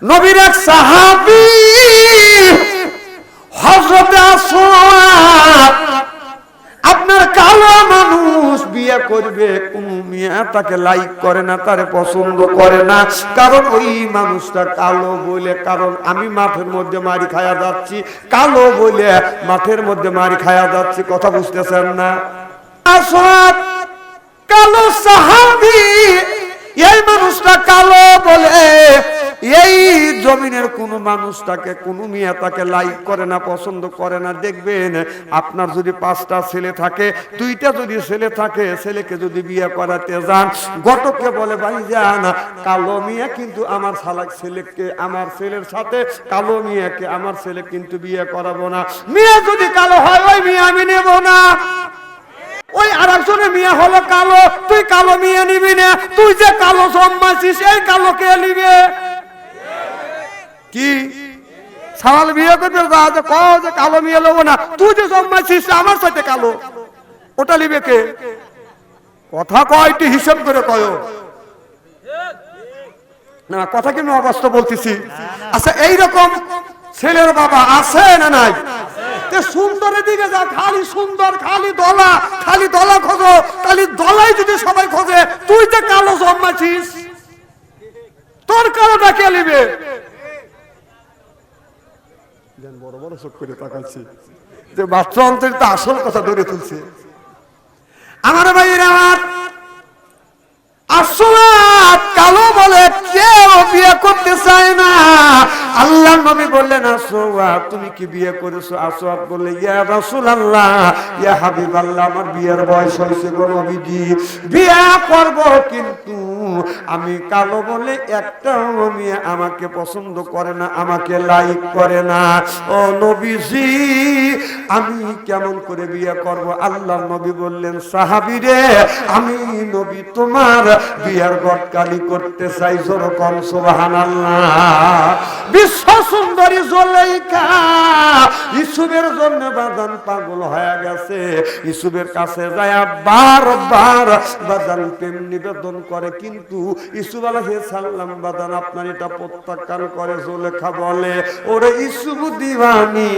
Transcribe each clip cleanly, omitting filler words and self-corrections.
নবীর এক সাহাবী হযরত আসওয়াদ, আপনার কালো মানুষ বিয়ে করবে, কোন মেয়ে তাকে লাইক করে না, তারে পছন্দ করে না, কারণ ওই মানুষটা কালো বলে। কারণ আমি মাঠের মধ্যে মারি খায়া যাচ্ছি, কালো বলে মাঠের মধ্যে মারি খায়া যাচ্ছি। কথা বুঝতেছেন না? আসওয়াদ কালো সাহাবী, এই মানুষটা কালো বলে এই জমিনের কোন মানুষটাকে, কোন মেয়ে তাকে লাইক করে না, পছন্দ করে না। দেখবেন আপনার যদি 5টা ছেলে থাকে, 2টা যদি ছেলে থাকে, ছেলেকে যদি বিয়ে করাতে যান, ঘটককে বলে ভাইজান কালো মেয়ে কিন্তু আমার ছেলেকে, আমার ছেলের সাথে কালো মেয়েকে আমার ছেলে কিন্তু বিয়ে করাবো না। মেয়ে যদি কালো হয় ওই মেয়ে আমি নেব না। ওই আরেকজনের মেয়ে হলো কালো, তুই কালো মেয়ে নিবি না, তুই যে কালো জন্মাইছিস এই কালো কে নিবে? কি সওয়াল বিয়ে করতে যা যে কও যে কালো মেয়ে লব না, তুই যে জন্মাইছিস আমার সাথে কালো, ওটা নিবে কে? কথা কয় একটু হিসাব করে কয় না, কথা কি আমি অবাস্তব বলতেছি? আচ্ছা এইরকম ছেলের বাবা আছে না নাই? সুন্দরের দিকে যা, খালি সুন্দর, খালি দলা খোঁজো, খালি দলাই যদি সবাই খোঁজে, তুই যে কালো জন্মাছিস তোর কালোটা কে নিবে? বড় বড় চোখ করে তাকাচ্ছি যে বাচ্চা অন্তরিত আসল কথা ধরে তুলছে। আমার ভাইয়ের আমার আসওয়াদ কালো বলে কেউ বিয়ে করতে চায় না। আল্লাহ নবী বললেন আসওয়াদ তুমি কি বিয়ে করেছো? আসওয়াদ বললে ইয়া রাসূলুল্লাহ, ইয়া হাবিবাল্লাহ, আমার বিয়ের বয়স হয়েছে গো নবীজি, বিয়ে করব, কিন্তু আমি কালো বলে একটাও মেয়ে আমাকে পছন্দ করে না, আমাকে লাইক করে না। ও নবীজি আমি কেমন করে বিয়ে করব? আল্লাহ নবী বললেন সাহাবী রে, আমি নবী তোমার বিয়ার গটকালি করতে চাই। যেরকম সুবহানাল্লাহ। বিশ্ব সুন্দরী জুলাইখা ইউসুফের জন্য বাজান পাগল হয়ে গেছে। ইউসুফের কাছে যায় বারবার বাজান প্রেম নিবেদন করে, কিন্তু ইউসুফ আলাইহিস সালাম বাজান আপনার এটা প্রত্যাখ্যান করে। জুলেখা বলে ওরে ইউসুফ দিওয়ানি,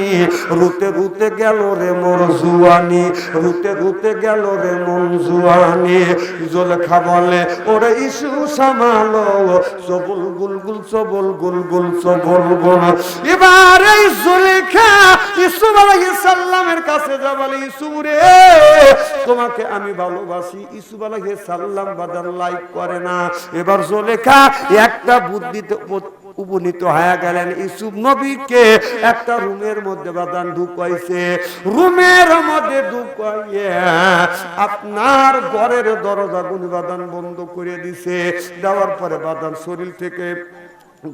রুতে রুতে গেল রে মোর জুয়ানি, রুতে রুতে গেল রে মন জুয়ানি। জুলেখা বলে ওরে ইসু সামালো, সবল গুলগুল সবল গুলগুল সবল গুল। এবার এই জুলেখা ইউসুফ আলাইহিস সালামের কাছে যা বলে ইউসুফ রে তোমাকে আমি ভালোবাসি। ইউসুফ আলাইহিস সালাম বাজার লাইক করে না। এবার জুলেখা একটা বুদ্ধিতে উপনীত হয়ে গেলেন। ইউসুফ নবীকে একটা রুমের মধ্যে বাদান ঢুকাইছে, রুমের মধ্যে ঢুকাইয়ে আপনার ঘরের দরজা গুলি বাদান বন্ধ করে দিছে। দেওয়ার পরে বাদান শরীর থেকে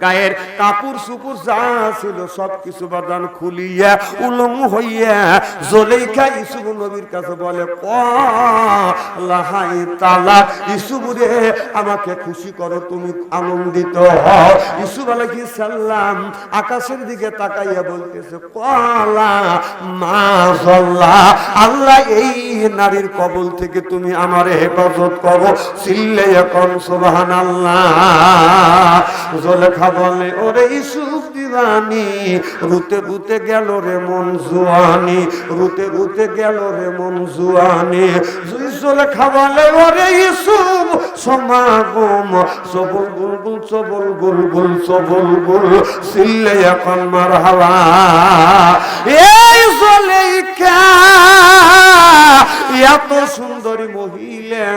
গায়ের কাপড় সুপুর যা ছিল সবকিছু বাদান খুলিয়া উলঙ্গ হইয়া জুলেখা ইউসুফ নবীর কাছে বলে লাহাই তালা ইউসুফ রে আমাকে খুশি করো, তুমি আনন্দিত হও। ইউসুফ আলাইহিস সালাম আকাশের দিকে তাকাইয়া বলতেছে কলা মাশাআল্লাহ, আল্লাহ এই নারীর কবল থেকে তুমি আমারে হেফাজত করো। চিল্লাইয়া কোন সুবহানাল্লাহ। জুলেখা বলে ওরে ইউসুফ দিওয়ানি, রুতে রুতে গেল রে মন জুয়ানি, রুতে রুতে গেল রে মন জুয়ানি। জুলেখা বলে ওরে ইউসুফ সমাগম, সবল গুলগুল সবল গুলগুল সবল গুল। চিল্লাইয়া কোন মারহাবা। এই জুলেখা এত সুন্দরী মহিলা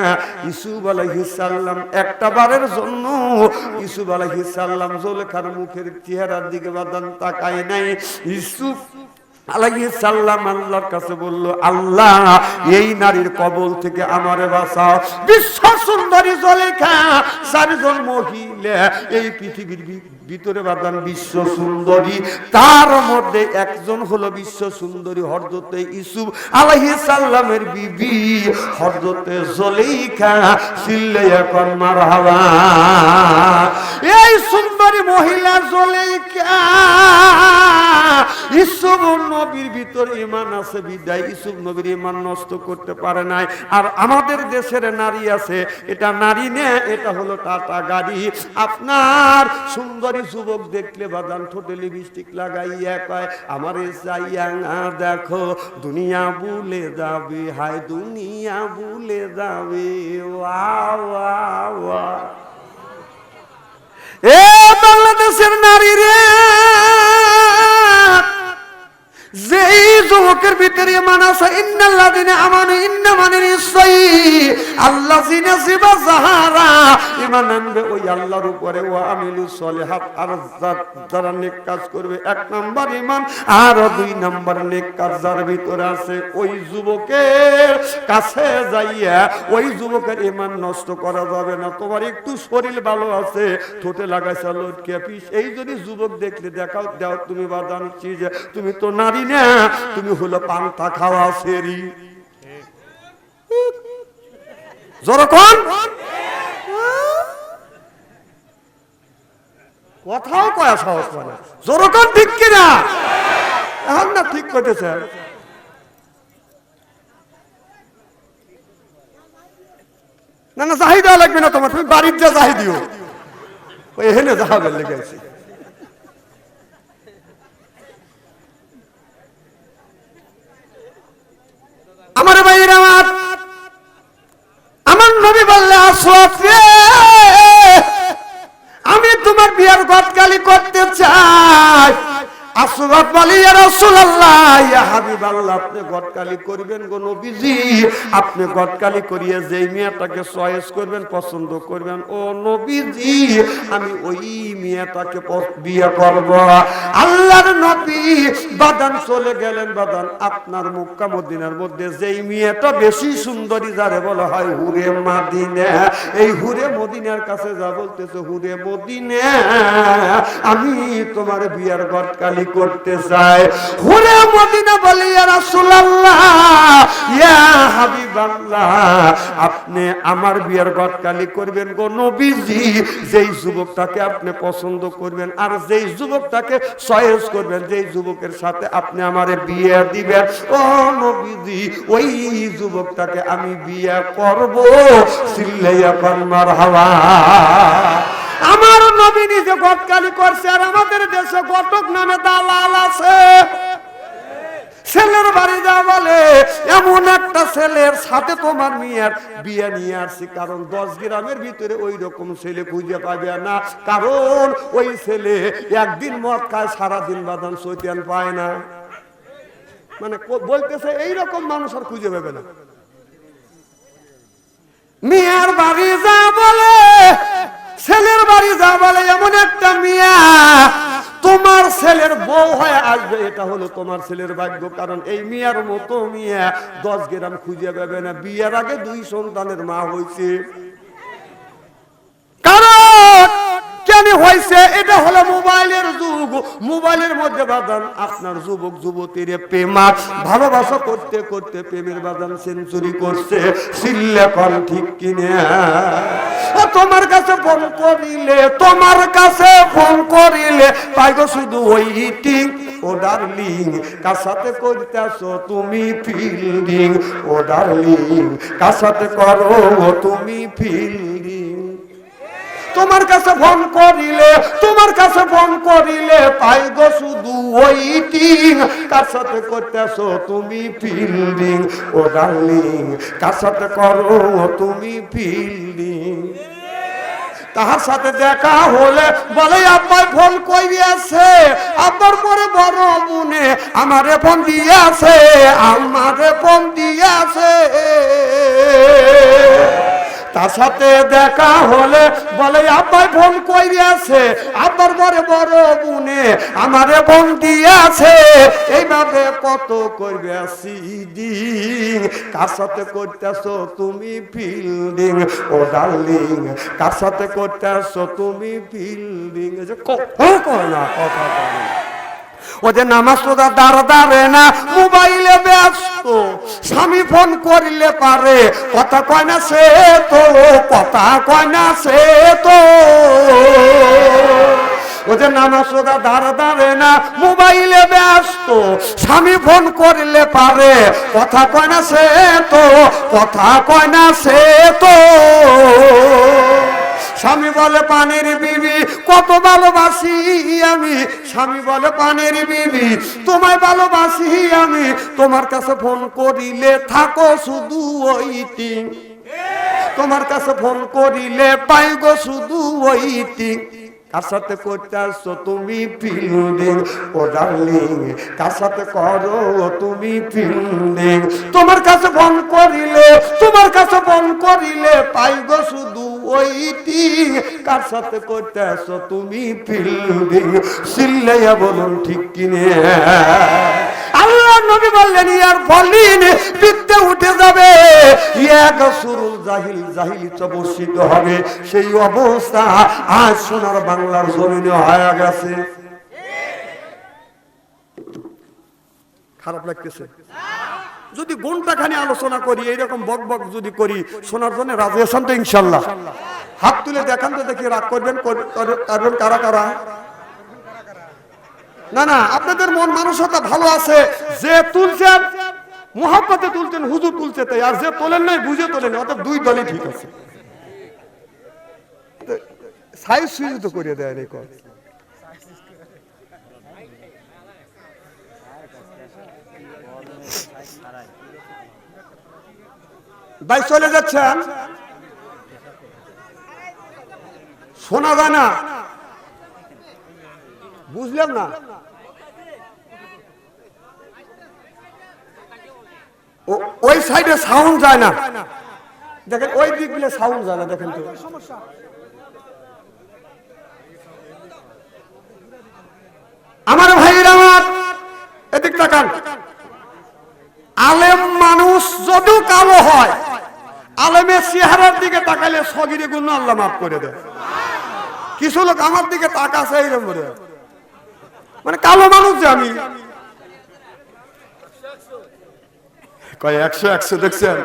ইউসুফ আলাইহিস সালাম একটা বারের জন্য ইউসুফ আলাইহিস সালাম জুলেখার মুখের চেহারার দিকে বাদান তাকায় নাই। ইউসুফ আলাইহিস সালাম আল্লাহর কাছে বলল আল্লাহ এই নারীর কবল থেকে আমারে বাঁচাও। বিশ্ব সুন্দরী জুলেখা, চারজন মহিলা এই পৃথিবীর ভিতরে বাদান বিশ্ব সুন্দরী, তার মধ্যে একজন হলো বিশ্ব সুন্দরী হযরতে ইউসুফ আলাইহিস সালামের বিবি হযরতে জুলেখা। চিল্লাইয়া কোন মারহাবা। এই সুন্দরী মহিলা জুলেখা ইউসুফ নবীর ভিতর ঈমান আছে বিদায় ইউসুফ নবীর ঈমান নষ্ট করতে পারে নাই। আর আমাদের দেশের নারী আছে, এটা নারী নে, এটা হলো টাটা গাড়ি। আপনার সুন্দরী যুবক দেখলে বাদান ঠোঁটে লিপস্টিক লাগাইয়া কয় আমারে যাইয়া দেখো, দুনিয়া ভুলে যাবে, হায় দুনিয়া ভুলে যাবে। ওয়া ওয়া ওয়া। এ বাংলাদেশের নারী রে, যেই যুবকের ভিতরে ঈমান আছে, ইন্নাল্লাযিনা আমানু, ইন্না মানে নিশ্চয়ই আল্লাযিনা সিবা যাহারা ঈমান আনবে ওই আল্লাহর উপরে, ওয়া আমিলুস সলিহাত, আর যারা নেক কাজ করবে। এক নাম্বার ঈমান, আর দুই নাম্বার নেক কাজ যার ভিতরে আছে, ওই যুবকের কাছে যাইয়া ওই যুবকের ঈমান নষ্ট করা যাবে না। তোমার একটু শরীর ভালো আছে, ঠোঁটে লাগাইছা লটকিয়া পিস, এই যদি যুবক দেখলে দেখাও দাও তুমি বাদান চিজ, তুমি তো নারী না, তুমি হলো পান্তা খাওয়া সেরি। যখন কথাও কয়া সাহস পায় না, যখন ঠিক কিনা এখন না ঠিক করতেছে। না না জাহি দেওয়া লাগবে না তোমার, তুমি বাড়ির যা জাহি দিও, ওই এখানে যাহাবের লেগে আছে। আমার ভাইয়ের আমার নবী বললে আসওয়াদ রে, আমি তোমার বিয়ার গতকালি করতে চাই। আসওয়াদ বলে ইয়া রাসূলুল্লাহ, ইয়া হাবিবাল্লাহ, আপনি গতকালি করবেন গো নবীজি, আপনি গতকালি করিয়ে যেই মেয়েটাকে চয়েস করবেন, পছন্দ করবেন, ও নবীজি আমি ওই মেয়েটাকে বিয়ে করব। আল্লাহর নবী বাদান চলে গেলেন। বাদান আপনার মক্কা মদিনার মধ্যে যেই মেয়েটা বেশি সুন্দরী যারে বলা হয় হুরে মদিনা, এই হুরে মদিনার কাছে যা বলতেছে, হুরে মদিনা আমি তোমার বিয়ার গতকালি করতে চাই। হুরে মদিনা বলে ইয়া রাসূলুল্লাহ, ইয়া হাবিবাল্লাহ, আপনি আমার বিয়ার গতকালি করবেন গো নবীজি, যেই যুবকটাকে আপনি পছন্দ করবেন আর যেই যুবকটাকে চয়েস করবেন, যেই যুবকের সাথে আপনি আমারে বিয়ে দিবেন, ও নবীজি ওই যুবকটাকে আমি বিয়ে করব। সিল্লাইয়া কোন মারহাবা। আমার নবী নিজে গতকালি করছে, আর আমাদের দেশে ঘটক নামে দালাল আছে। ছেলের বাড়ি যা বলে এমন একটা ছেলের সাথে তোমার মেয়ের বিয়ে নিয়ে আসছি, কারণ 10 গ্রামের ভিতরে ওই রকম ছেলে খুঁজে পাবে না, কারণ ওই ছেলে একদিন মদ খায়, সারাদিন বাদান শৈতান পায় না। মানে বলতেছে এইরকম মানুষ আর খুঁজে পাবে না। মেয়ের বাড়ি যা বলে, ছেলের বাড়ি যা বলে, এমন একটা মিয়া তোমার ছেলের বউ হয়ে আসবে, এটা হলো তোমার ছেলের ভাগ্য। কারণ এই মিয়ার মতো মিয়া 10 গ্রাম খুঁজে পাবে না। বিয়ের আগে 2 সন্তানের মা হয়েছে। কারণ কেন হয়েছে? এটা হলো মোবাইলের যুগ। মোবাইলের মধ্যে বাদান আপনার যুবক যুবতীর প্রেমা ভালোবাসা করতে করতে প্রেমের বাদান সেঞ্চুরি করছে। সিল্লে কল ঠিক কিনে তোমার কাছে ফোন করিলে, তোমার কাছে ফোন করিলে পাইগো শুধু ওইটিং, ও ডার্লিং কার সাথে করতেছো তুমি ফিল্ডিং, ও ডার্লিং কার সাথে করো তুমি ফিল্ডিং। তোমার কাছে ফোন করিলে, তোমার কাছে ফোন করিলে পাইগো শুধু ওইটিং, কার সাথে করতেছো তুমি ফিল্ডিং, ও ডার্লিং কার সাথে করো তুমি ফিল্ডিং। তাহার সাথে দেখা হলে বলে আব্বার ফোন কইয়াছে, আব্বার পরে বড় মনে আমারে ফোন দিয়াছে, আমারে ফোন দিয়াছে। তার সাথে দেখা হলে বলে আব্বাই ফোন কইয়াছে, আব্বার পরে বড় মনে আমারে ফোন দিয়াছে। এইভাবে কত করবে সিডিং, কার সাথে করতেছো তুমি ফিল্ডিং, ও ডার্লিং কার সাথে করতেছো তুমি ফিল্ডিং। যে কথা কয় না, কথা কয় না। ওদের নামাজ তো দাঁড়ে না, মোবাইলে ব্যস্ত। স্বামী ফোন করিলে পারে, কথা কয় না সে তো, কথা কয় না সে তো। ও যে নামাজ রোজা ধারে না, মোবাইলে ব্যস্ত, স্বামী ফোন করলে পারে, কথা কয় না সে তো, কথা কয় না সে তো। স্বামী বলে পানির বিবি কত ভালোবাসি আমি, স্বামী বলে পানির বিবি তোমায় ভালোবাসি আমি, তোমার কাছে ফোন করিলে থাকো শুধু ওইটিং, তোমার কাছে ফোন করিলে পাই গো শুধু ওইটিং। কার সাথে করতে আসছো তুমি ফিল্ডিং ও ডার্লিং, কার সাথে করো তুমি ফিল্ডিং, তোমার কাছে ফোন করিলে, তোমার কাছে ফোন করিলে পাই গো শুধু ওইটিং, কার সাথে করতে আসছো তুমি ফিল্ডিং। চিল্লাইয়া বলুন ঠিক কিনে। আল্লাহ নবী বললেন ইয়ার ফলিন বিদ্যে উঠে যাবে, এক সুরুল জাহিল জাহিলি চবর্ষিত হবে, সেই অবস্থা আজ সোনার বাংলার জমিনে হয়ে গেছে। খারাপ লাগতেছে? যদি ঘন্টাখানি আলোচনা করি, এইরকম বক বক যদি করি, শোনার জন্য রাজি আছেন তো ইনশাল্লাহ? হাত তুলে দেখান তো দেখি, রাগ করবেন করবেন কারা কারা? না না, আপনাদের মন মানসিকতা ভালো আছে, যে তুলছেন মোহাব্বতে তুলছেন, হুজুর তুলছে তাই, আর যে তোলেন নাই বুঝে তোলেন, অর্থাৎ দুই দলই ঠিক আছে। সাইজ সুইজ তো করিয়ে দেয় রে কর। ভাই চলে যাচ্ছেন, শোনা যায় না, বুঝলাম না। ওই সাইডে সাউন্ড যায় না, দেখেন ওই দিক গুলো সাউন্ড যায় না, দেখেন তো। আমার ভাইরা আমার এদিক তাকান, আলেম মানুষ যদিও কালো হয়, আলেমের চেহারার দিকে তাকালে সগিরে গুণ আল্লাহ মাফ করে দেয়। কিছু লোক আমার দিকে তাকাছে এইরকম করে, মানে কালো মানুষ যে আমি, কয় 100 দেখছেন?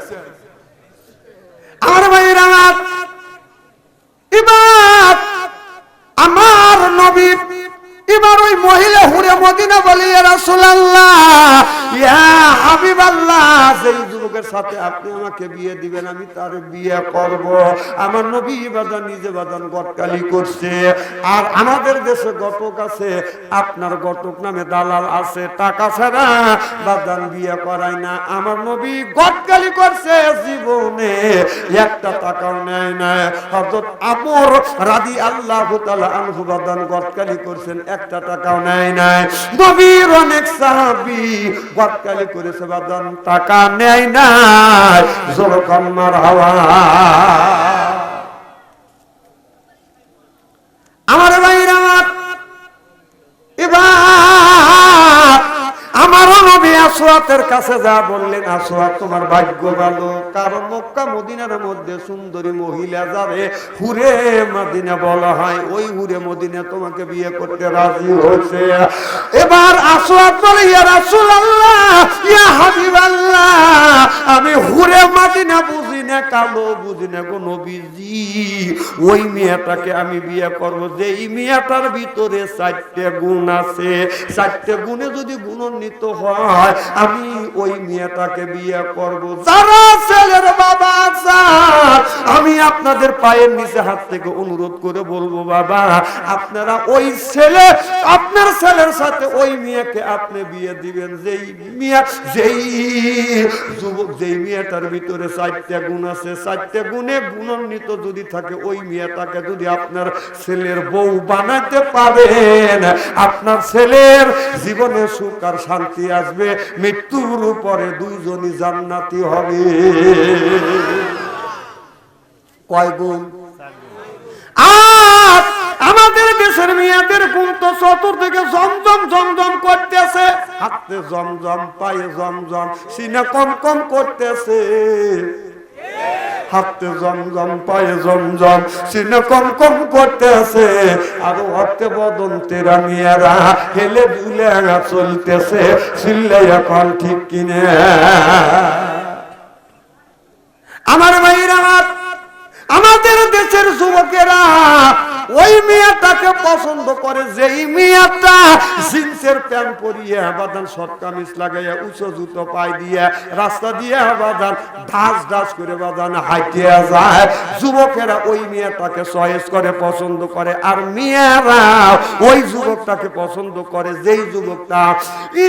আমার ভাইয়ের আমার এবার আমার নবী, এবার ওই মহিলা হুরে মদিনা বলে ইয়া রাসূলুল্লাহ ইয়া হাবিবাল্লাহ, সেই যুবকের সাথে আপনি আমাকে বিয়ে দিবেন, আমি তার বিয়ে করব। আমার নবী বাজান নিজে বাজান গটকালি করছে, আর আমাদের দেশে ঘটক আছে, আপনার ঘটক নামে দালাল আছে, টাকা ছাড়া বাজান বিয়ে করায় না। আমার নবী গটকালি করছে, জীবনে একটা টাকাও নেয় না। হযরত আমর রাদিয়াল্লাহু তাআলা আনহু বাজান গটকালি করছেন, একটা টাকাও নেয় নাই। নবীর অনেক সাহাবী গটকালি করেছে বাজান, টাকা নেয় নাই। জোরকান মারহাবা। আমার ভাইরা আমার এবার আমারও নবী আসওয়াতের কাছে যা বললেন, আসওয়াত তোমার ভাগ্য ভালো, কারণ মক্কা মদিনার মধ্যে সুন্দরী মহিলা যাবে হুরে মদিনা বলা হয়, ওই হুরে মদিনা তোমাকে বিয়ে করতে রাজি হয়েছে। এবার আসওয়াত বলে ইয়া রাসূলুল্লাহ ইয়া হাবিবাল্লাহ, আমি হুরে মদিনা বুঝি না, কালো বুঝি না গো নবীজি, ওই মেয়েটাকে আমি বিয়ে করব যেই মেয়েটার ভিতরে 4টে গুণ আছে, 4টে গুণে যদি গুণান্বিত হয় আমি ওই মেয়েটাকে বিয়ে করব। যারা ছেলের বাবা আছেন, আমি আপনাদের পায়ের নিচে হাত থেকে অনুরোধ করে বলবো, বাবা আপনারা ওই ছেলে, আপনার ছেলের সাথে ওই মেয়েকে আপনি বিয়ে দিবেন যেই মেয়ে, যেই যুবক, যেই মেয়েটার ভিতরে 4টে গুণ আছে, 4টে গুণে গুণান্বিত যদি থাকে, ওই মেয়েটাকে যদি আপনার ছেলের বউ বানাতে পারেন, আপনার ছেলের জীবনে সুখ আর শান্তি আসবে, মৃত্যুর পরে দুইজনই জান্নাতি হবে। কয় গুণ? আর আমাদের দেশের মেয়েদের গুণ তো চতুর্দিকে জমজম জমজম করতেছে, হাতে জমজম, পায়ে জমজম, সিনা কম কম করতেছে, হাতে জমজম, পায়ে জমজম, সিনা কম কম করতেছে, আর হাতে বদন তেরা মেয়েরা হেলে দুলে চলতেছে, চিল্লাই এখন ঠিক কিনে। আমার ভাইরা, আমাদের দেশের যুবকেরা ওই মেয়েটাকে পছন্দ করে, যেই মেয়েটা জিন্সের প্যান্ট পরিয়ে বাদান শর্ট কামিজ লাগাইয়া উঁচু জুতো পায়ে দিয়ে রাস্তা দিয়ে বাদান ঢাস ঢাস করে বাদান হাঁটিয়া যায়, যুবকেরা ওই মেয়েটাকে চয়েস করে, পছন্দ করে। আর মেয়েরা ওই যুবকটাকে পছন্দ করে যেই যুবকটা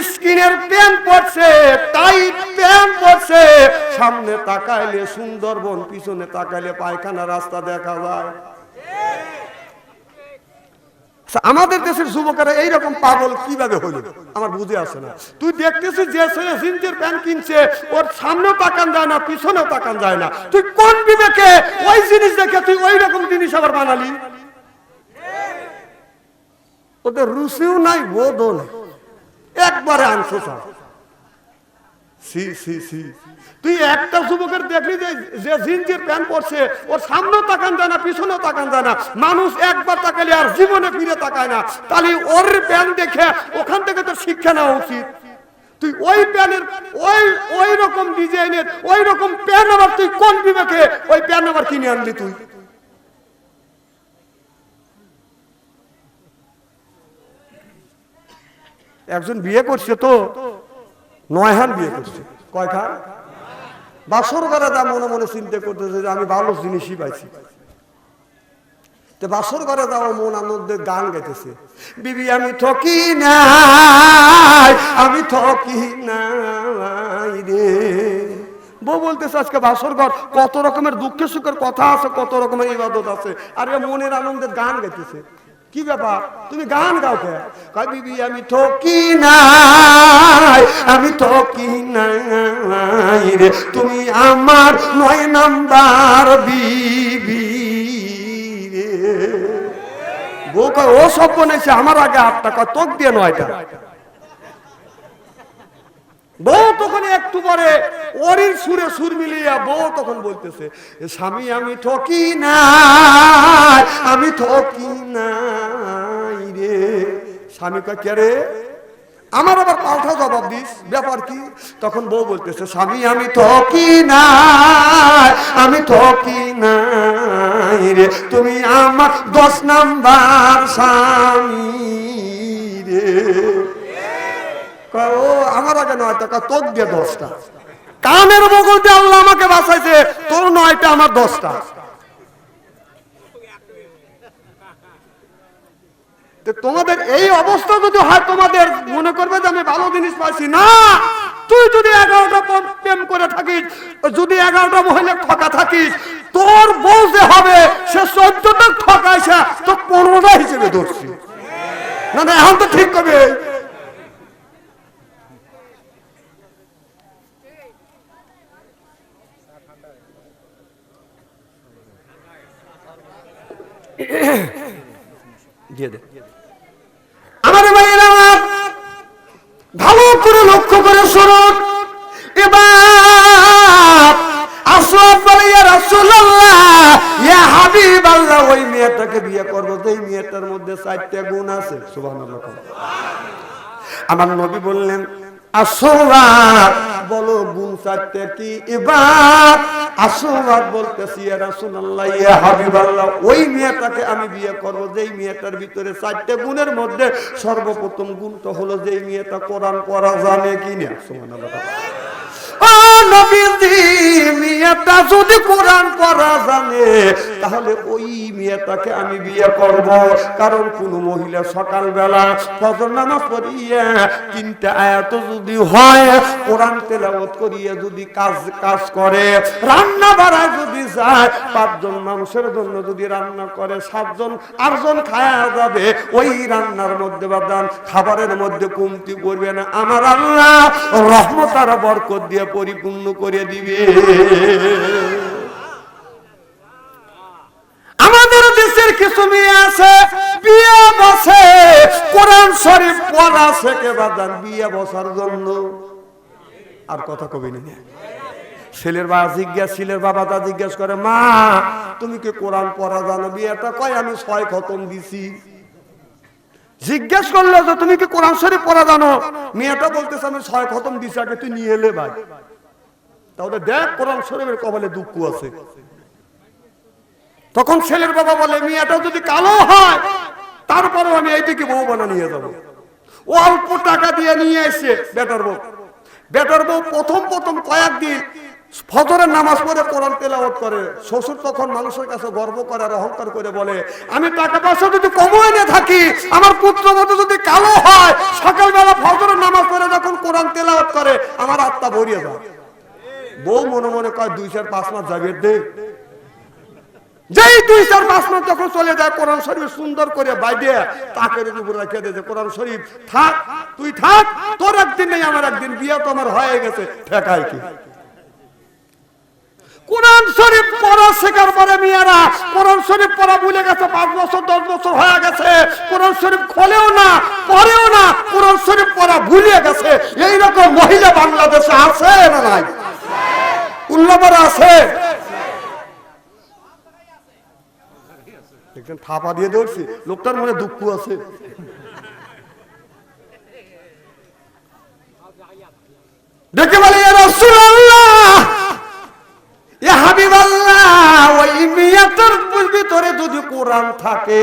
স্কিনের প্যান্ট পরছে, টাইট প্যান্ট পরছে, সামনে তাকাইলে সুন্দরবন, পিছনে তাকাইলে পায়খানা রাস্তা দেখা যায়। আমাদের দেশের যুবকেরা এইরকম পাগল কিভাবে হইল আমার বুঝে আসে না। তুই দেখতেছিস যে ছেলে জিন্সের প্যান্ট কিনছে, ওর সামনেও তাকান যায় না, পিছনেও তাকান যায় না, তুই কোন বিবেকে ওই জিনিস দেখে তুই ওই রকম জিনিস আবার বানালি? ওদের রুচিও নাই, বোধও নাই, একবারে আনছো সব। তুই একটা যুবকের দেখলি যে জিন্সের প্যান্ট পরছে, ওর সামনেও তাকান যায় না, পিছনেও তাকান যায় না, মানুষ একবার তাকালে আর জীবনে ফিরে তাকায় না, তাহলে ওর প্যান্ট দেখে ওখান থেকে তোর শিক্ষা নেওয়া উচিত। তুই ওই প্যান্টের ওই রকম ডিজাইনের ওই রকম প্যান্ট আবার তুই কোন বিবেকে ওই প্যান্ট আবার কিনে আনলি? তুই একজন বিয়ে করছে তো 9 হান বিয়ে করছে, কয় খান? বাসর ঘরে যা মনে মনে চিন্তা করতেছে যে আমি ভালো জিনিসই পাইছি। বাসর ঘরে যাওয়া মন আনন্দের গান গাইতেছে, বিবি আমি ঠকি নাই, আমি ঠকি নাই রে। বউ বলতেছে আজকে বাসর ঘর, কত রকমের দুঃখে সুখের কথা আছে, কত রকমের ইবাদত আছে, আর মনের আনন্দের গান গাইতেছে। কি ব্যাপার, তুমি গান গাও কে? কয় বিবি আমি ঠকি নাই, আমি ঠকি নাই রে, তুমি আমার 9 নাম্বার বিবি রে। বউ কয় ও সব বনেছে আমার আগে 8টা, কয় তোক দিয়ে 9টা। বউ তখন একটু পরে ওরির সুরে সুর মিলিয়া বউ তখন বলতেছে, স্বামী আমি ঠকি নাই, আমি ঠকি নাই রে। স্বামী কয় কে রে? আমার আবার পাল্টা জবাব দিস, ব্যাপার কি? তখন বউ বলতেছে, স্বামী আমি ঠকি নাই, আমি ঠকি নাই রে, তুমি আমার 10 নাম্বার স্বামী রে। ও আমার আগে 9টা, তোর দিয়ে 10টা। কানের বগল দিয়ে আল্লাহ আমাকে বাঁচাইছে, তোর 9টা আমার 10টা। তোমাদের এই অবস্থা যদি হয়, তোমাদের মনে করবে যে আমি ভালো জিনিস পাইছি না। তুই যদি 11টা প্রেম করে থাকিস, যদি 11টা মহিলা ঠকা থাকিস, তোর বউ যে হবে সে 14টা ঠকাইছে, তো 15টা হিসেবে ধরছি না। না এখন তো ঠিক করবে। আমার ভাইয়েরা ভালো করে লক্ষ্য করে শুনুন। এবার আসওয়াদ বলে ইয়া রাসূলুল্লাহ, ইয়া হাবিবাল্লাহ, ওই মেয়েটাকে বিয়ে করব, এই মেয়েটার মধ্যে 4টা গুণ আছে। সুবহানাল্লাহ। আমার নবী বললেন, আসওয়াদ বলো গুণ 4টা কি? এবার আসওয়াদ বলতেছি, ইয়া রাসূলুল্লাহ, ইয়া হাবিবাল্লাহ, ওই মেয়েটাকে আমি বিয়ে করব যেই মেয়েটার ভিতরে 4টা গুণের মধ্যে সর্বপ্রথম গুণটা হলো যেই মেয়েটা কোরআন পড়া জানে কিনা। সুবহানাল্লাহ। ও নবীজি, মেয়েটা যদি কোরআন পড়া জানে তাহলে ওই মেয়েটাকে আমি বিয়ে করব। কারণ কোন মহিলা সকালবেলা ফজর নামাজ পড়িয়া 3টা আয়াত যদি হয়, কোরআন তেলাওয়াত করিয়া যদি কাজ করে, রান্না বাড়া যদি যায়, 5 জন মানুষের জন্য যদি রান্না করে, 7 জন 8 জন খায়া যাবে, ওই রান্নার মধ্যে বা দান খাবারের মধ্যে কমতি পড়বে না। আমার আল্লাহ রহমত আর বরকত দিয়ে পরিপূর্ণ করে দিবে। আমাদের দেশের কিছু মেয়ে আছে বিয়ে বসে কোরআন শরীফ পড়া শেখে বাদান বিয়ে বসার জন্য। আর কথা কবি না, ছেলের বাবা জিজ্ঞেস করে, মা তুমি কি কোরআন পড়া জানো? বিয়েটা কয় আমি 6 খতম দিছি। জিজ্ঞেস করলো যে তুমি কি কোরআন শরীফ পড়া জানো? মেয়েটা বলতেছে আমি 6 খতম দিছি। আগে তুই নিয়ে এলে ভাই, তাহলে দেখ কোরআন শরীফের কপালে দুঃখ আছে। তখন ছেলের বাবা বলে মেয়েটা যদি কালো হয় তারপরেও আমি এইদিকে বউ বানা নিয়ে যাবো। অল্প টাকা দিয়ে নিয়ে এসে বেটার বউ প্রথম কয়েকদিন ফজরের নামাজ পড়ে কোরআন তেলাওয়াত করে। শ্বশুর তখন মানুষের কাছে গর্ব করে আর অহংকার করে বলে, আমি টাকা পয়সা যদি কমিয়ে নিয়ে থাকি, আমার পুত্রবধূ যদি কালো হয়, সকালবেলা ফজরের নামাজ পড়ে যখন কোরআন তেলাওয়াত করে আমার আত্মা ভরিয়ে যায়। বউ মনে মনে কয় 2-4-5 মাস যাবে দে। যেই 2-4-5 মাস যখন চলে যায়, কোরআন শরীফ সুন্দর করে বাইরে তাকের উপর রেখে দিয়েছে, কোরআন শরীফ থাক, তুই থাক, তোর একদিন নেই আমার একদিন, বিয়ে তো আমার হয়ে গেছে, ঠেকায় কি? কোরআন শরীফ পড়া শেখার পরে মেয়েরা কোরআন শরীফ পড়া ভুলে গেছে, 5 বছর 10 বছর হয়ে গেছে, কোরআন শরীফ খোলেও না, পড়েও না, কোরআন শরীফ পড়া ভুলে গেছে। এইরকম মহিলা বাংলাদেশে আছে না নাই? উল্লাপাড়া আছে। একজন থাপা দিয়ে ধরছি, লোকটার মনে দুঃখ আছে। দেখে বলে ইয়া রাসূলুল্লাহ, ইয়া হাবিবাল্লাহ, ওই মেয়েটার ভিতরে যদি কোরআন থাকে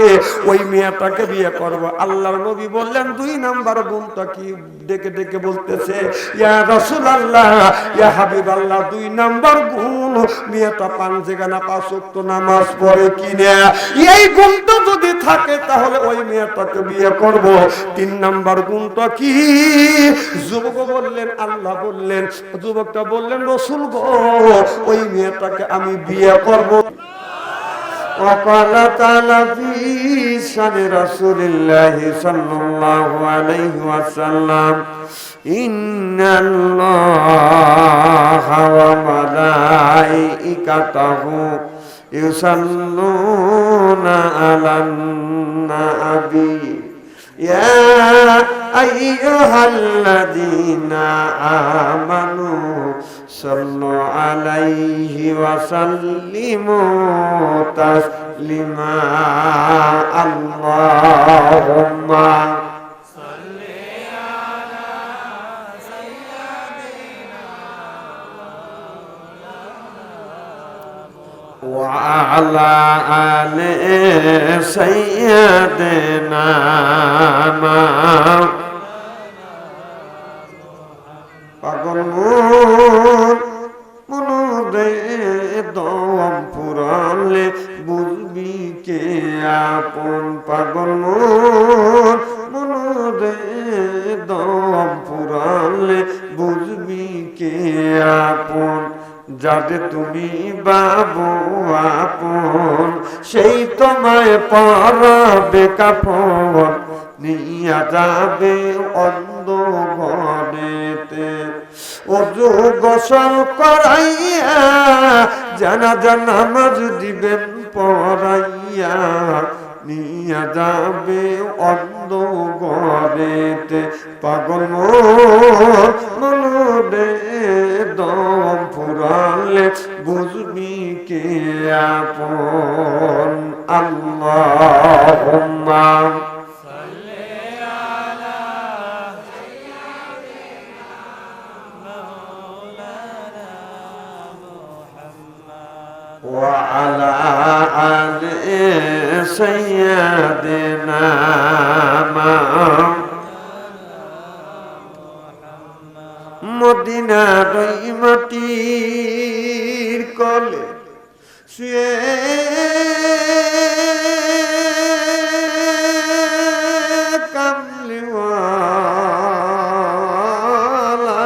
ওই মেয়েটাকে বিয়ে করব। আল্লাহর নবী বললেন 2 নাম্বার গুণটা কি? ডেকে ডেকে বলতেছে, ইয়া রাসূলুল্লাহ, ইয়া হাবিবাল্লাহ, 2 নাম্বার গুণ মেয়েটা পাঁচগানা 5 ওয়াক্ত নামাজ পড়ে কিনা। এই গুণটা যদি থাকে তাহলে ওই মেয়েটাকে বিয়ে করব। 3 নাম্বার গুণটা কি? যুবক বললেন আল্লাহ বললেন, যুবকটা বললেন রাসূল গো, ওই মেয়েটাকে আমি বিয়ে করব। وقال تعالى في شأن رسول الله صلى الله عليه وسلم إن الله وملائكته يصلون على النبي يا أيها الذين آمنوا صلوا عليه وسلموا تسليما اللهم صل على سيدنا وعلى آل سيدنا পাগল মনোদে দম পুরালে বুঝবি কে আপন। পাগল মনোদে দম পুরালে বুঝবি কে আপন। যাদের তুমি বাবু আপন সেই তোমায় পরাবে কাফন, নিয়া যাবে অন্ধকারেতে। ওযু গোসল করাইয়া জানাজা নামাজ দিবেন পড়াইয়া, নিয়া যাবে অন্ধকারেতে। পাগল মনোদে দম ফুরালে বুঝবি কে আপন। আল্লাহুম্মা وعلى آل سيدنا মদিনার মাটির কোলে শুয়ে কামলিওয়ালা,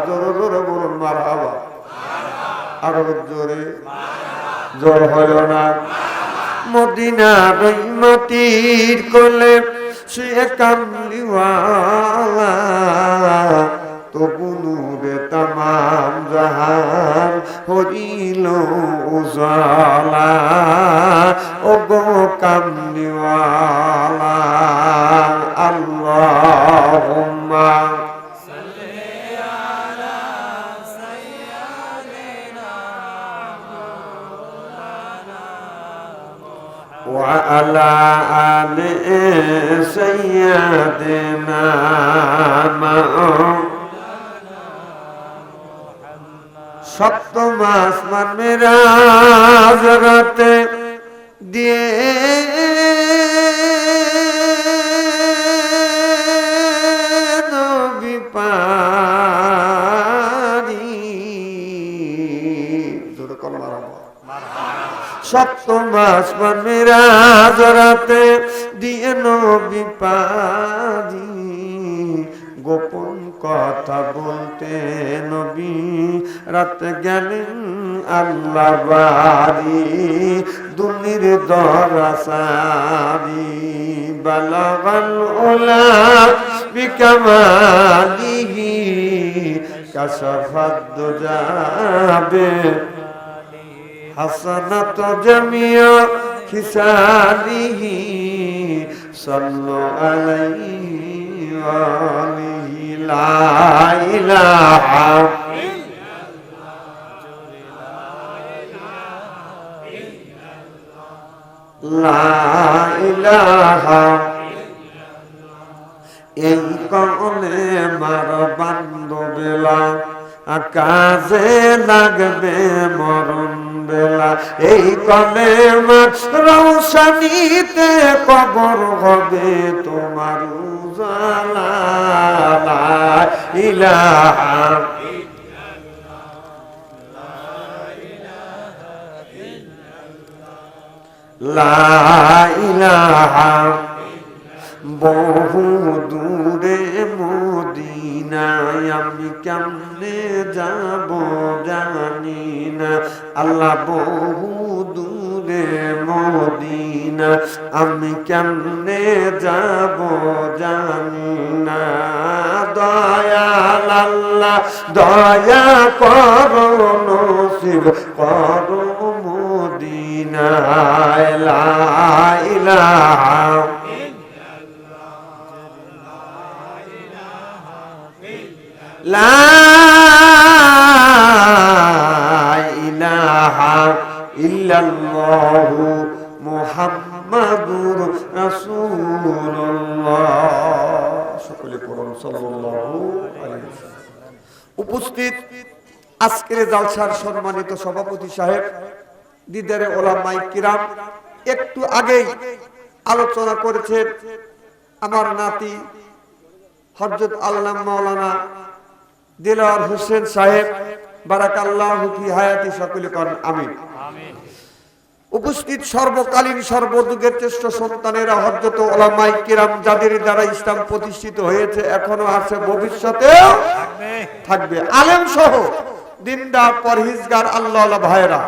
জোরে জোরে বলুন মারহাবা। আরো জোরে, জোর হলো না। মদিনার মাটির কোলে শুয়ে কামলিওয়ালা, তবু নূরে তামাম জাহান হইল উজালা। ও গো কামলিওয়ালা, আল্লাহুম্মা وعلى آل سيدنا সপ্তম আসমান মেরাজ রাতে দিয়ে নবী পারি জোরে কর মারহাবা। সপ্তম আসমান মেরাজ রাতে দিয়ে নবী পারি গোপন কথা বলতে নবী রাত গেলেন আল্লাহ বাড়ি দুনির দরাসারি বালাগাল উলা বিকামালিহি কাশাফাত দুজাবে হাসানাত জামিয়া খিসালিহি সাল্লু আলাইহি ওয়া আলিহি লা ইলাহা লা ইলাহা এই কলে মার বান্ধবেলা কাজে লাগবে মরণ বেলা এই কলে মার রৌশনীতে কবর হবে তোমার উজালা লা ইলাহা লা ইলাহা বহু দূরে মদিনায় আমি কেমনে যাব জানি না আল্লাহ বহু দূরে মদিনা আমি কেমনে যাব জানি না দয়াল আল্লাহ দয়া করো নসিব করো মদিনায় লা ইলাহা লা ইলাহা ইল্লাল্লাহু মুহাম্মাদুর রাসূলুল্লাহ সকলে পড়ুন সাল্লাল্লাহু আলাইহি ওয়াসাল্লাম। উপস্থিত আজকের জালসার সম্মানিত সভাপতি সাহেব, দিদারে ওলামায়ে কিরাম, একটু আগেই আলোচনা করেছেন আমার নাতি হযরত আল্লামা মাওলানা দিলওয়ার হোসেন সাহেব, বারাকাল্লাহু ফি হায়াতি, সকলে করেন আমিন। উপস্থিত সর্বকালীন সর্বযুগের শ্রেষ্ঠ সন্তানেরা হযরত ওলামায়ে কিরাম, যাদের দ্বারা ইসলাম প্রতিষ্ঠিত হয়েছে, এখনো আছে, ভবিষ্যতেও থাকবে, আলেম সহ দিনদার পরহেজগার আল্লাহওয়ালা ভাইরা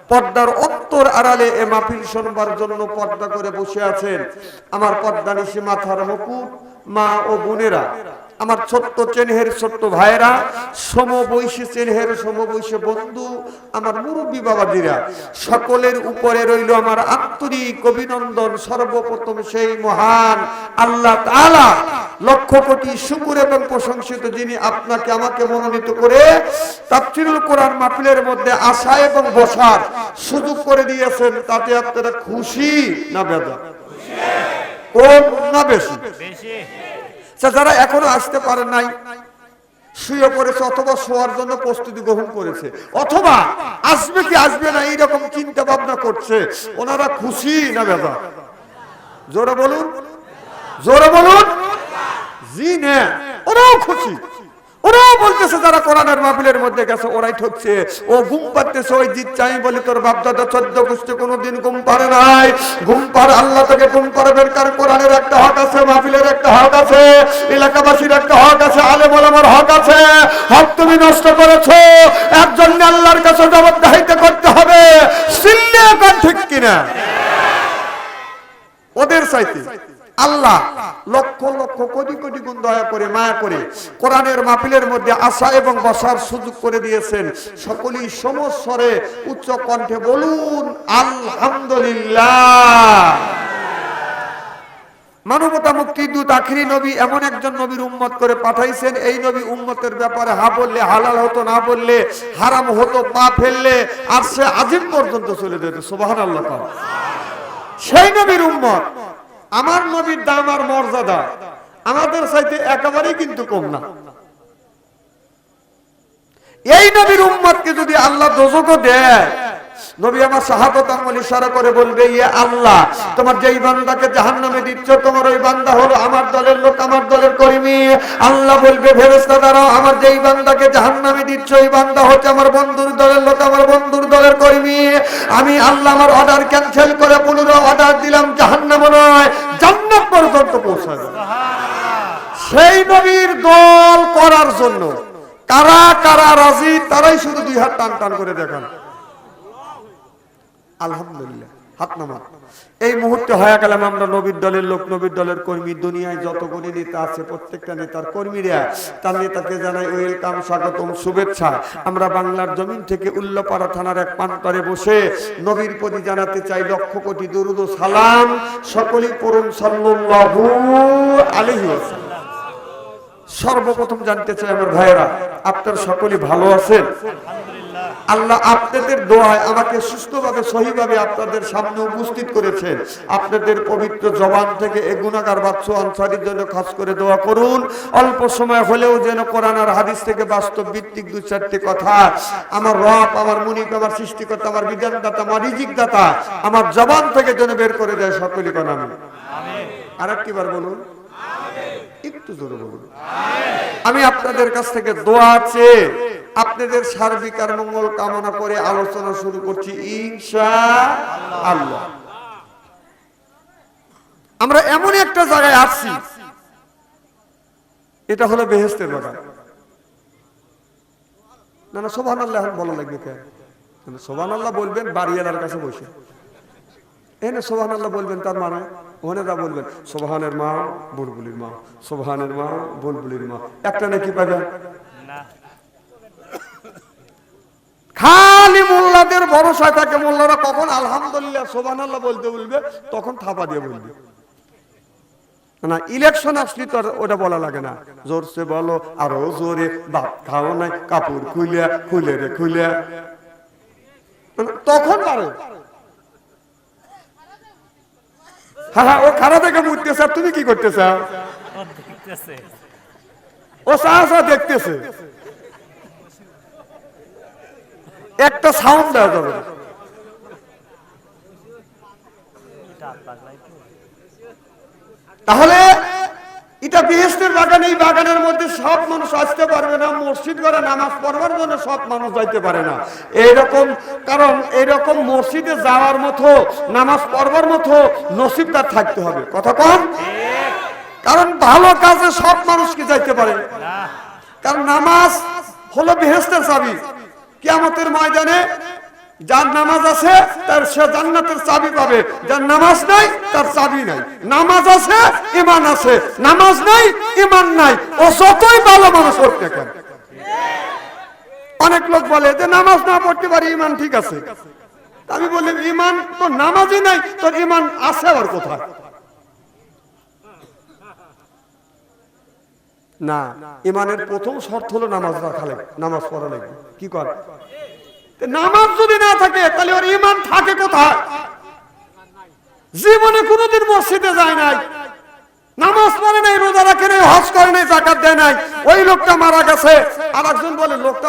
পর্দার অন্তর আড়ালে এ মাহফিল শুনবার জন্য পর্দা করে বসে আছেন আমার পর্দানিশি মাথার মুকুট মা ও বোনেরা, আমার ছোট্ট চেনহের ছোট্ট ভাইরা, সমবয়সী চেনহের সমবয়সী বন্ধু, আমার মুরব্বী বাবাজিরা, সকলের উপরে রইল আমার আন্তরিক অভিনন্দন। সর্বপ্রথম সেই মহান আল্লাহ তাআলা, লক্ষ কোটি শুকর এবং প্রশংসিত, যিনি আপনাকে আমাকে মনোনীত করে তাফসীরুল কোরআন মাহফিলের মধ্যে আসা এবং বসার সুযোগ করে দিয়েছেন। তাতে আপনারা খুশি না বেজার? কম না বেশি? যারা এখনো আসতে পারে নাই, শুয়ে পড়েছে অথবা শোয়ার জন্য প্রস্তুতি গ্রহণ করেছে, অথবা আসবে কি আসবে না এইরকম চিন্তা ভাবনা করছে, ওনারা খুশি না বেজার? জোরে বলুন, জোরে বলুন। জি না, ওরাও খুশি। ওরাও বলতেছে যারা কোরআনের মাহফিলের মধ্যে গেছে ওরাই ঠকছে, ও ঘুম পাড়তেছে, ওই জিত চাই বলি তোর বাপ দাদা 14 গোষ্ঠী কোনোদিন ঘুম পারে নাই। ঘুম পারে আল্লাহ থেকে ঘুম পারবেন, কারণ কোরআনের একটা হক আছে, মাহফিলের একটা হক আছে, এলাকাবাসীর একটা হক আছে, আলেম ওলামার হক আছে। হক তুমি নষ্ট করেছো, এর জন্য আল্লাহর কাছে জবাবদিহিতা করতে হবে। সিল্লে কোন ঠিক কিনা? ওদের চাইতে আল্লাহ লক্ষ লক্ষ কোটি কোটি গুণ দয়া করে মায়া করে কোরআনের মাহফিলের মধ্যে আসা এবং বসার সুযোগ করে দিয়েছেন। সকলেই সমস্বরে উচ্চ কণ্ঠে বলুন আলহামদুলিল্লাহ। মানবতা মুক্তির দূত আখিরি নবী এমন একজন নবীর উম্মত করে পাঠাইছেন, এই নবী উম্মতের ব্যাপারে হা বললে হালাল হতো, না বললে হারাম হতো, পা ফেললে আরশে আজিম পর্যন্ত চলে যেত। সুবহানাল্লাহ। সেই নবীর উম্মত, আমার নবীর দাম আর মর্যাদা আমাদের চাইতে একেবারেই কিন্তু কম না। এই নবীর উম্মতকে যদি আল্লাহ দোজখও দেয়, নবী আমার শাহাদাত আমল ইশারা করে বলবে, ইয়া আল্লাহ, তোমার যেই বান্দাকে জাহান্নামে দিচ্ছ, তোমার ওই বান্দা হলো আমার দলের লোক, আমার দলের কর্মী। আল্লাহ বলবে, ফেরেশতা দাঁড়াও, আমার যেই বান্দাকে জাহান্নামে দিচ্ছ, ওই বান্দা হচ্ছে আমার বন্ধুর দলের লোক, আমার বন্ধুর দলের কর্মী। আমি আল্লাহ আমার অর্ডার ক্যান্সেল করে পুনরায় অর্ডার দিলাম, জাহান্নাম নয়, জান্নাত পর্যন্ত পৌঁছাবে। সেই নবীর দল করার জন্য কারা কারা রাজি, তারাই শুধু দুই হাত টান টান করে দেখান। আলহামদুলিল্লাহ, হাত নামা। এই মুহূর্তে হয়ে গেলাম আমরা নবীর দলের লোক, নবীর দলের কর্মী। দুনিয়ায় যতগুলি নেতা আছে, প্রত্যেকটা নেতার কর্মীরা তার নেতাকে জানাই ওয়েলকাম, স্বাগতম, শুভেচ্ছা। আমরা বাংলার জমিন থেকে উল্লাপাড়া থানার এক প্রান্তরে বসে নবীর প্রতি জানাতে চাই লক্ষ কোটি দরুদ ও সালাম। সকলেই পড়ুন সাল্লাল্লাহু আলাইহি ওয়াসাল্লাম। সর্বপ্রথম জানতে চাই আমার ভাইয়েরা, আপনারা সকলেই ভালো আছেন? আল্লাহ আপনাদের দোয়ায় আমাকে সুস্থভাবে সহিভাবে আপনাদের সামনে উপস্থিত করেছেন। আপনাদের পবিত্র জবান থেকে এ গুনাহগার বাচ্চা আনসারীর জন্য খাস করে দোয়া করুন। অল্প সময় হলেও যেন কোরআন আর হাদিস থেকে বাস্তব ভিত্তিক দুই চারটি কথা আমার রব, আমার মুনিব, আমার সৃষ্টিকর্তা, আমার বিধানদাতা, আমার রিজিকদাতা আমার জবান থেকে যেন বের করে দেয়। সকলেই কোন আমিন। আরেকটিবার বলুন, একটু জোরে বলুন। আমি আপনাদের কাছ থেকে দোয়া চেয়ে আপনাদের সার্বিক আর মঙ্গল কামনা করে আলোচনা শুরু করছি ইনশাআল্লাহ। আমরা এমন একটা জায়গায় আসছি, এটা হলো বেহেশতের বাগান। না না, সুবহানাল্লাহ বলা লাগবে কেন? সুবহানাল্লাহ বলবেন বাড়িওয়ালার কাছে বসে, এনে সুবহানাল্লাহ বলবেন, তার মানে ওনারা বলবেন সুবহানের মা বুলবুলির মা, সুবহানের মা বুলবুলির মা, একটা নাকি পাবেন না। খালি মোল্লাদের ভরসা থাকে, মোল্লারা কখন আলহামদুলিল্লাহ সুবহানাল্লাহ বলতে বলবে তখন থাপা দিয়ে বলবে। না, ইলেকশন আসলে তো ওটা বলা লাগে না, জোরসে বলো, আরো জোরে, ভাত খাও নাই, কাপড় খুলিয়া খুলে রে খুলিয়া, তখন পারে। হ্যাঁ হ্যাঁ, ও খারাপ দেখে মুড়তেছে, আর তুমি কি করতেছ? ও চা দেখতেছে, একটা সাউন্ড দেওয়া যাবে। তাহলে এটা বেহেশতের বাগান। এই বাগানের মধ্যে সব মানুষ আসতে পারবে না, মসজিদ করে নামাজ পড়বার জন্য সব মানুষ যাইতে পারে না এইরকম। কারণ এইরকম মসজিদে যাওয়ার মতো, নামাজ পড়বার মতো নসিব তার থাকতে হবে। কথা কম? কারণ ভালো কাজে সব মানুষ কি যাইতে পারে না। কারণ নামাজ হলো বেহেশতের চাবি। কিয়ামতের ময়দানে যার নামাজ আছে তার সে জান্নাতের চাবি পাবে, যার নামাজ নাই তার চাবি নাই। নামাজ আছে, ঈমান আছে, নামাজ নাই, ঈমান নাই, ও যতই ভালো মানুষ হোক না কেন। অনেক লোক বলে যে নামাজ না পড়তে পারি, ঈমান ঠিক আছে। আমি বলি, ঈমান তো নামাজই নাই, তোর ঈমান আছে আবার কোথায়? না, ঈমানের প্রথম শর্ত হলো নামাজ রাখা লাগবে, নামাজ পড়া লাগবে। কি কর? নামাজ যদি না থাকে তাহলে ওর ঈমান থাকে কোথায়? জীবনে কোনোদিন মসজিদে যায় নাই, নামাজ পড়ে নাই, রোজা রাখে নাই, হজ করে নাই, যাকাত দেয় নাই, ওই লোকটা মারা গেছে। আর একজন বলে লোকটা